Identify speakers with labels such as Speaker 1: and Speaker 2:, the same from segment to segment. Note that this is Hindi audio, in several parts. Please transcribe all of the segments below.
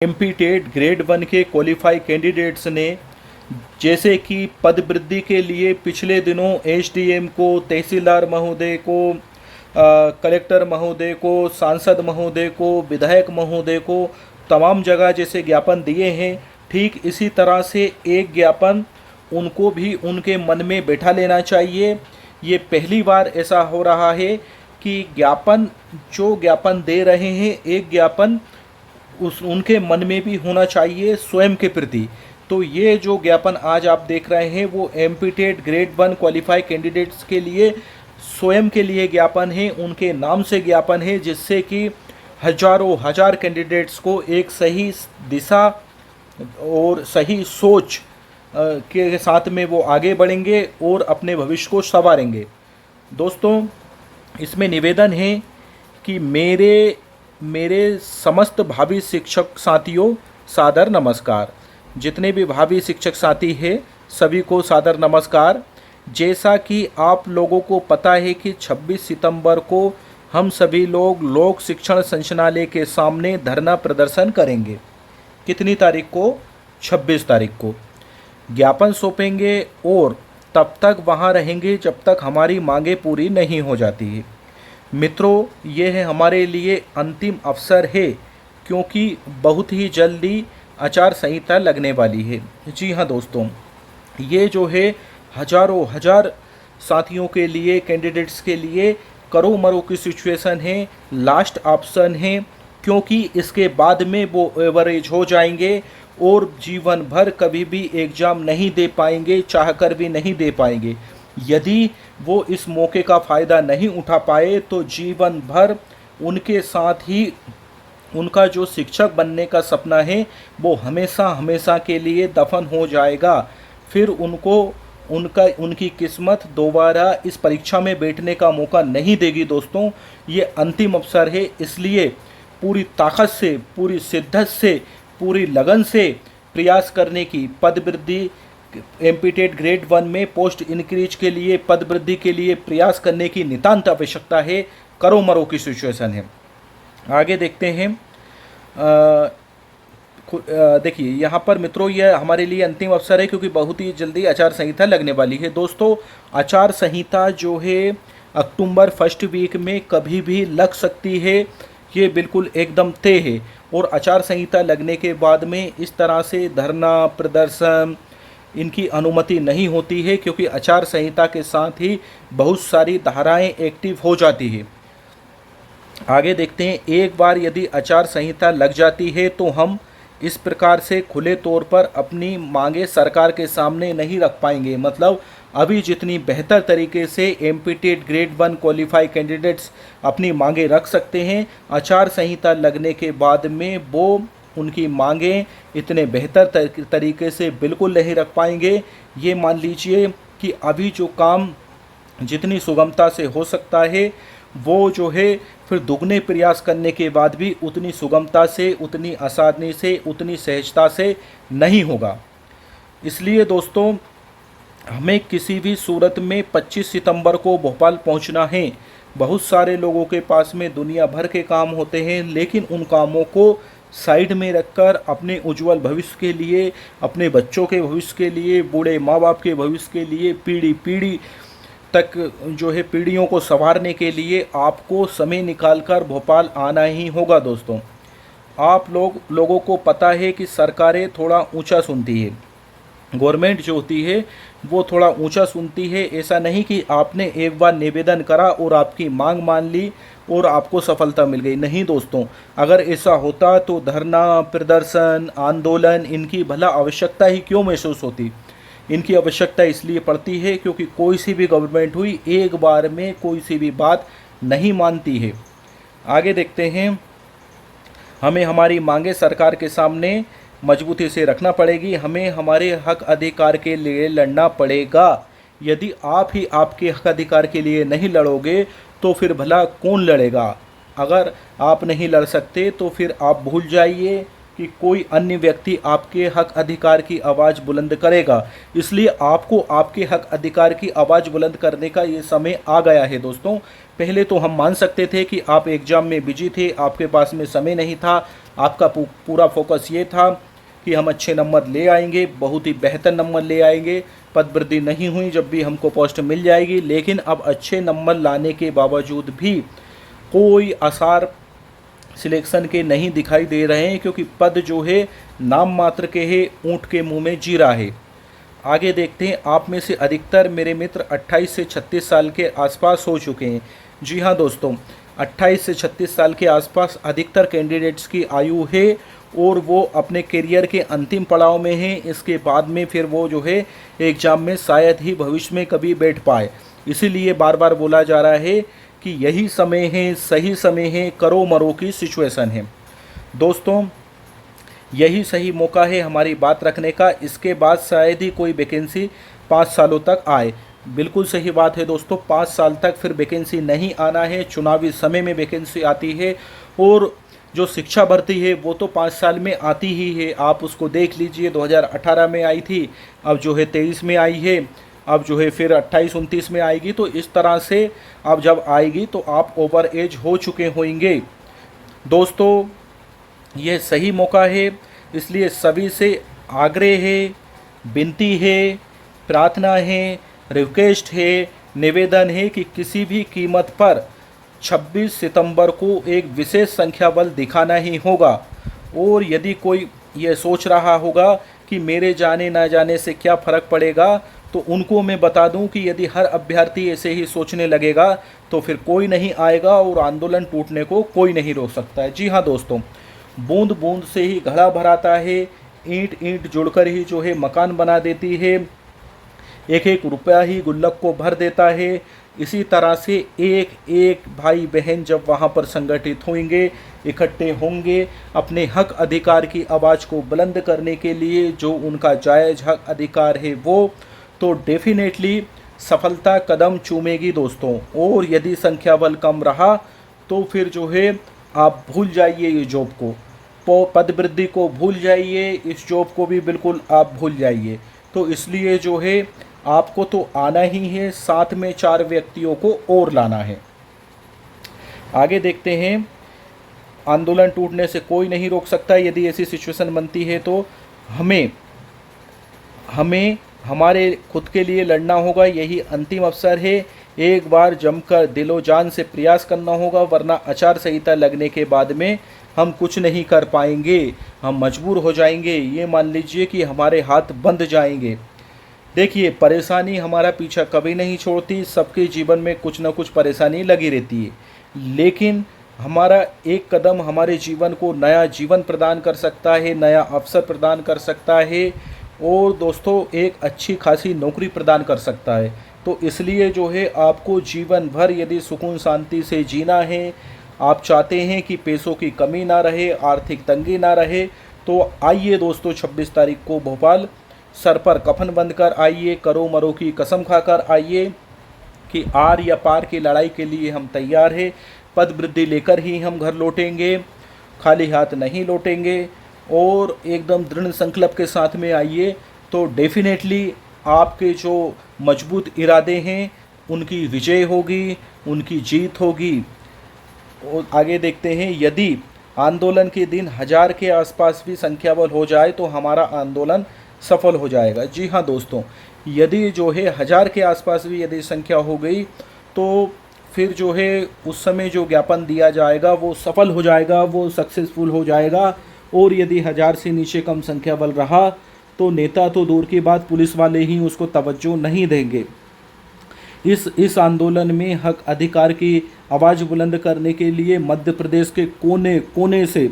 Speaker 1: एमपी टेट ग्रेड 1 के क्वालिफाई कैंडिडेट्स ने जैसे कि पद वृद्धि के लिए पिछले दिनों एसडीएम को, तहसीलदार महोदय को, कलेक्टर महोदय को, सांसद महोदय को, विधायक महोदय को तमाम जगह जैसे ज्ञापन दिए हैं, ठीक इसी तरह से एक ज्ञापन उनको भी उनके मन में बैठा लेना चाहिए। ये पहली बार ऐसा हो रहा है कि जो ज्ञापन दे रहे हैं, एक ज्ञापन उनके मन में भी होना चाहिए स्वयं के प्रति। तो ये जो ज्ञापन आज आप देख रहे हैं वो MP TET grade 1 qualify candidates के लिए स्वयं के लिए ज्ञापन है, उनके नाम से ज्ञापन है, जिससे कि हजारों हजार कैंडिडेट्स को एक सही दिशा और सही सोच के साथ में वो आगे बढ़ेंगे और अपने भविष्य को संवारेंगे। दोस्तों, इसमें निवेदन है कि मेरे समस्त भावी शिक्षक साथियों सादर नमस्कार। जितने भी भावी शिक्षक साथी हैं सभी को सादर नमस्कार। जैसा कि आप लोगों को पता है कि 26 सितंबर को हम सभी लोग लोक शिक्षण संचालनालय के सामने धरना प्रदर्शन करेंगे। कितनी तारीख को? 26 तारीख को ज्ञापन सौंपेंगे और तब तक वहाँ रहेंगे जब तक हमारी मांगें पूरी नहीं हो जाती है। मित्रों, ये है हमारे लिए अंतिम अवसर है, क्योंकि बहुत ही जल्दी आचार संहिता लगने वाली है। जी हाँ दोस्तों, ये जो है हजारों हजार साथियों के लिए, कैंडिडेट्स के लिए करो मरो की सिचुएशन है, लास्ट ऑप्शन है, क्योंकि इसके बाद में वो एवरेज हो जाएंगे और जीवन भर कभी भी एग्ज़ाम नहीं दे पाएंगे, चाहकर भी नहीं दे पाएंगे। यदि वो इस मौके का फ़ायदा नहीं उठा पाए तो जीवन भर उनके साथ ही उनका जो शिक्षक बनने का सपना है वो हमेशा हमेशा के लिए दफन हो जाएगा। फिर उनकी किस्मत दोबारा इस परीक्षा में बैठने का मौका नहीं देगी। दोस्तों, ये अंतिम अवसर है, इसलिए पूरी ताकत से, पूरी शिद्दत से, पूरी लगन से प्रयास करने की, पद वृद्धि एमपी टेट ग्रेड 1 में पोस्ट इंक्रीज के लिए, पद वृद्धि के लिए प्रयास करने की नितांत आवश्यकता है। करो मरो की सिचुएशन है। आगे देखते हैं। देखिए यहाँ पर मित्रों, यह हमारे लिए अंतिम अवसर है क्योंकि बहुत ही जल्दी आचार संहिता लगने वाली है। दोस्तों, आचार संहिता जो है अक्टूबर फर्स्ट वीक में कभी भी लग सकती है, ये बिल्कुल एकदम तय है। और आचार संहिता लगने के बाद में इस तरह से धरना प्रदर्शन इनकी अनुमति नहीं होती है, क्योंकि आचार संहिता के साथ ही बहुत सारी धाराएं एक्टिव हो जाती है। आगे देखते हैं। एक बार यदि आचार संहिता लग जाती है तो हम इस प्रकार से खुले तौर पर अपनी मांगे सरकार के सामने नहीं रख पाएंगे। मतलब अभी जितनी बेहतर तरीके से MP TET grade 1 qualify candidates अपनी मांगे रख सकते हैं, आचार संहिता लगने के बाद में वो उनकी मांगें इतने बेहतर तरीके से बिल्कुल नहीं रख पाएंगे। ये मान लीजिए कि अभी जो काम जितनी सुगमता से हो सकता है वो जो है फिर दुगने प्रयास करने के बाद भी उतनी सुगमता से, उतनी आसानी से, उतनी सहजता से नहीं होगा। इसलिए दोस्तों, हमें किसी भी सूरत में 25 सितंबर को भोपाल पहुंचना है। बहुत सारे लोगों के पास में दुनिया भर के काम होते हैं, लेकिन उन कामों को साइड में रखकर अपने उज्जवल भविष्य के लिए, अपने बच्चों के भविष्य के लिए, बूढ़े माँ बाप के भविष्य के लिए, पीढ़ी तक जो है पीढ़ियों को संवारने के लिए आपको समय निकालकर भोपाल आना ही होगा। दोस्तों, आप लोगों को पता है कि सरकारें थोड़ा ऊंचा सुनती है, गवर्नमेंट जो होती है वो थोड़ा ऊंचा सुनती है। ऐसा नहीं कि आपने एक बार निवेदन करा और आपकी मांग मान ली और आपको सफलता मिल गई। नहीं दोस्तों, अगर ऐसा होता तो धरना प्रदर्शन आंदोलन इनकी भला आवश्यकता ही क्यों महसूस होती। इनकी आवश्यकता इसलिए पड़ती है क्योंकि कोई सी भी गवर्नमेंट हुई एक बार में कोई सी भी बात नहीं मानती है। आगे देखते हैं। हमें हमारी मांगे सरकार के सामने मजबूती से रखना पड़ेगी। हमें हमारे हक अधिकार के लिए लड़ना पड़ेगा। यदि आप ही आपके हक अधिकार के लिए नहीं लड़ोगे तो फिर भला कौन लड़ेगा। अगर आप नहीं लड़ सकते तो फिर आप भूल जाइए कि कोई अन्य व्यक्ति आपके हक अधिकार की आवाज़ बुलंद करेगा। इसलिए आपको आपके हक अधिकार की आवाज़ बुलंद करने का ये समय आ गया है। दोस्तों, पहले तो हम मान सकते थे कि आप एग्ज़ाम में बिजी थे, आपके पास में समय नहीं था, आपका पूरा फोकस ये था कि हम अच्छे नंबर ले आएंगे, बहुत ही बेहतर नंबर ले आएंगे। पद वृद्धि नहीं हुई, जब भी हमको पोस्ट मिल जाएगी, लेकिन अब अच्छे नंबर लाने के बावजूद भी कोई आसार सिलेक्शन के नहीं दिखाई दे रहे हैं, क्योंकि पद जो है नाम मात्र के है, ऊँट के मुंह में जीरा है। आगे देखते हैं, आप में से अधिकतर मेरे मित्र 28 से 36 साल के आसपास हो चुके हैं। जी हाँ दोस्तों, 28 से 36 साल के आसपास अधिकतर कैंडिडेट्स की आयु है और वो अपने करियर के अंतिम पड़ाव में हैं। इसके बाद में फिर वो जो है एग्ज़ाम में शायद ही भविष्य में कभी बैठ पाए। इसीलिए बार बार बोला जा रहा है कि यही समय है, सही समय है, करो मरो की सिचुएशन है। दोस्तों, यही सही मौका है हमारी बात रखने का। इसके बाद शायद ही कोई वैकेंसी 5 सालों तक आए। बिल्कुल सही बात है दोस्तों, 5 साल तक फिर वैकेंसी नहीं आना है। चुनावी समय में वैकेंसी आती है और जो शिक्षा भर्ती है वो तो 5 साल में आती ही है। आप उसको देख लीजिए, 2018 में आई थी, अब जो है 23 में आई है, अब जो है फिर 28-29 में आएगी। तो इस तरह से अब जब आएगी तो आप ओवर एज हो चुके होंगे। दोस्तों, यह सही मौका है, इसलिए सभी से आग्रह है, विनती है, प्रार्थना है, रिक्वेस्ट है, निवेदन है कि किसी भी कीमत पर 26 सितंबर को एक विशेष संख्या बल दिखाना ही होगा। और यदि कोई ये सोच रहा होगा कि मेरे जाने ना जाने से क्या फ़र्क पड़ेगा, तो उनको मैं बता दूं कि यदि हर अभ्यर्थी ऐसे ही सोचने लगेगा तो फिर कोई नहीं आएगा और आंदोलन टूटने को कोई नहीं रोक सकता है। जी हाँ दोस्तों, बूंद बूंद से ही घड़ा भराता है, ईंट ईंट जुड़कर ही जो है मकान बना देती है, एक एक रुपया ही गुल्लक को भर देता है। इसी तरह से एक एक भाई बहन जब वहाँ पर संगठित होंगे, इकट्ठे होंगे, अपने हक अधिकार की आवाज़ को बुलंद करने के लिए, जो उनका जायज़ हक अधिकार है वो, तो डेफिनेटली सफलता कदम चूमेगी दोस्तों। और यदि संख्या बल कम रहा तो फिर जो है आप भूल जाइए ये जॉब को, पद वृद्धि को भूल जाइए, इस जॉब को भी बिल्कुल आप भूल जाइए। तो इसलिए जो है आपको तो आना ही है, साथ में 4 व्यक्तियों को और लाना है। आगे देखते हैं, आंदोलन टूटने से कोई नहीं रोक सकता। यदि ऐसी सिचुएशन बनती है तो हमें हमारे खुद के लिए लड़ना होगा, यही अंतिम अवसर है। एक बार जमकर दिलो जान से प्रयास करना होगा, वरना आचार संहिता लगने के बाद में हम कुछ नहीं कर पाएंगे, हम मजबूर हो जाएंगे। ये मान लीजिए कि हमारे हाथ बंध जाएंगे। देखिए, परेशानी हमारा पीछा कभी नहीं छोड़ती, सबके जीवन में कुछ ना कुछ परेशानी लगी रहती है, लेकिन हमारा एक कदम हमारे जीवन को नया जीवन प्रदान कर सकता है, नया अवसर प्रदान कर सकता है और दोस्तों एक अच्छी खासी नौकरी प्रदान कर सकता है। तो इसलिए जो है आपको जीवन भर यदि सुकून शांति से जीना है, आप चाहते हैं कि पैसों की कमी ना रहे, आर्थिक तंगी ना रहे, तो आइए दोस्तों 26 तारीख को भोपाल, सर पर कफन बंद कर आइए, करो मरो की कसम खाकर आइए कि आर या पार की लड़ाई के लिए हम तैयार हैं। पद वृद्धि लेकर ही हम घर लौटेंगे, खाली हाथ नहीं लौटेंगे। और एकदम दृढ़ संकल्प के साथ में आइए, तो डेफिनेटली आपके जो मजबूत इरादे हैं उनकी विजय होगी, उनकी जीत होगी। और आगे देखते हैं, यदि आंदोलन के दिन 1000 के आसपास भी संख्या बल हो जाए तो हमारा आंदोलन सफल हो जाएगा। जी हाँ दोस्तों, यदि जो है 1000 के आसपास भी यदि संख्या हो गई तो फिर जो है उस समय जो ज्ञापन दिया जाएगा वो सफल हो जाएगा, वो सक्सेसफुल हो जाएगा। और यदि 1000 से नीचे कम संख्या बल रहा तो नेता तो दूर की बात, पुलिस वाले ही उसको तवज्जो नहीं देंगे। इस आंदोलन में हक अधिकार की आवाज़ बुलंद करने के लिए मध्य प्रदेश के कोने कोने से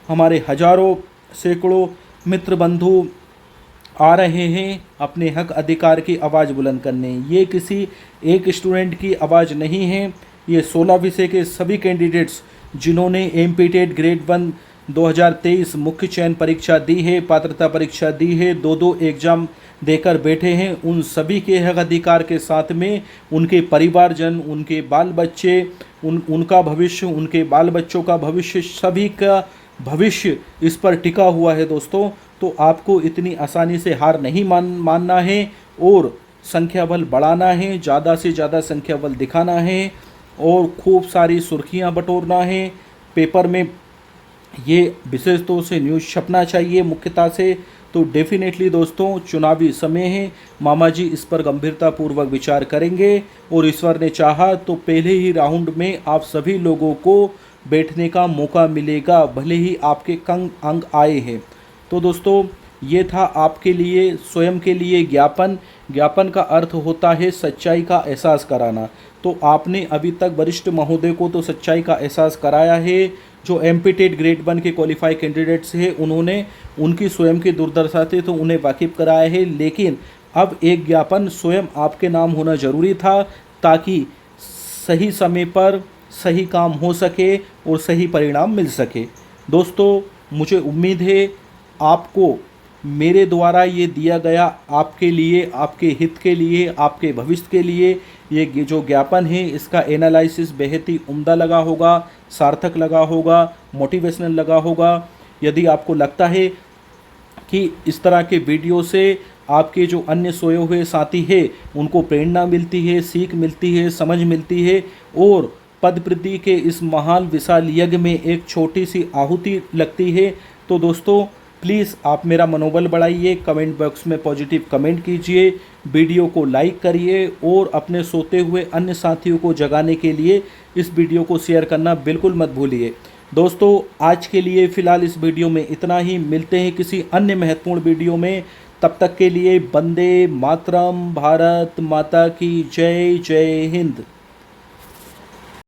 Speaker 1: हमारे हजारों सैकड़ों मित्र बंधु आ रहे हैं अपने हक अधिकार की आवाज़ बुलंद करने। ये किसी एक स्टूडेंट की आवाज़ नहीं है, ये 16 विषय के सभी कैंडिडेट्स जिन्होंने एमपीटेट ग्रेड 1 2023 मुख्य चयन परीक्षा दी है, पात्रता परीक्षा दी है, 2 एग्ज़ाम देकर बैठे हैं, उन सभी के हक अधिकार के साथ में उनके परिवारजन, उनके बाल बच्चे, उनका भविष्य, उनके बाल बच्चों का भविष्य, सभी का भविष्य इस पर टिका हुआ है दोस्तों। तो आपको इतनी आसानी से हार नहीं मानना है और संख्या बल बढ़ाना है, ज़्यादा से ज़्यादा संख्या बल दिखाना है और खूब सारी सुर्खियां बटोरना है, पेपर में ये विशेष तौर से न्यूज़ छपना चाहिए मुख्यतः से। तो डेफिनेटली दोस्तों चुनावी समय है, मामा जी इस पर गंभीरतापूर्वक विचार करेंगे और ईश्वर ने चाहा तो पहले ही राउंड में आप सभी लोगों को बैठने का मौका मिलेगा, भले ही आपके कम अंक आए हैं। तो दोस्तों ये था आपके लिए, स्वयं के लिए ज्ञापन। ज्ञापन का अर्थ होता है सच्चाई का एहसास कराना। तो आपने अभी तक वरिष्ठ महोदय को तो सच्चाई का एहसास कराया है। जो एमपी टेट ग्रेड 1 के क्वालिफाई कैंडिडेट्स हैं उन्होंने उनकी स्वयं की दुर्दशा से तो उन्हें वाकिफ कराया है, लेकिन अब एक ज्ञापन स्वयं आपके नाम होना ज़रूरी था ताकि सही समय पर सही काम हो सके और सही परिणाम मिल सके। दोस्तों मुझे उम्मीद है आपको मेरे द्वारा ये दिया गया आपके लिए, आपके हित के लिए, आपके भविष्य के लिए ये जो ज्ञापन है इसका एनालिसिस बेहद ही उम्दा लगा होगा, सार्थक लगा होगा, मोटिवेशनल लगा होगा। यदि आपको लगता है कि इस तरह के वीडियो से आपके जो अन्य सोए हुए साथी हैं उनको प्रेरणा मिलती है, सीख मिलती है, समझ मिलती है और पद वृद्धि के इस महान विशाल यज्ञ में एक छोटी सी आहुति लगती है, तो दोस्तों प्लीज़ आप मेरा मनोबल बढ़ाइए, कमेंट बॉक्स में पॉजिटिव कमेंट कीजिए, वीडियो को लाइक करिए और अपने सोते हुए अन्य साथियों को जगाने के लिए इस वीडियो को शेयर करना बिल्कुल मत भूलिए। दोस्तों आज के लिए फ़िलहाल इस वीडियो में इतना ही, मिलते हैं किसी अन्य महत्वपूर्ण वीडियो में। तब तक के लिए वंदे मातरम, भारत माता की जय, जय हिंद।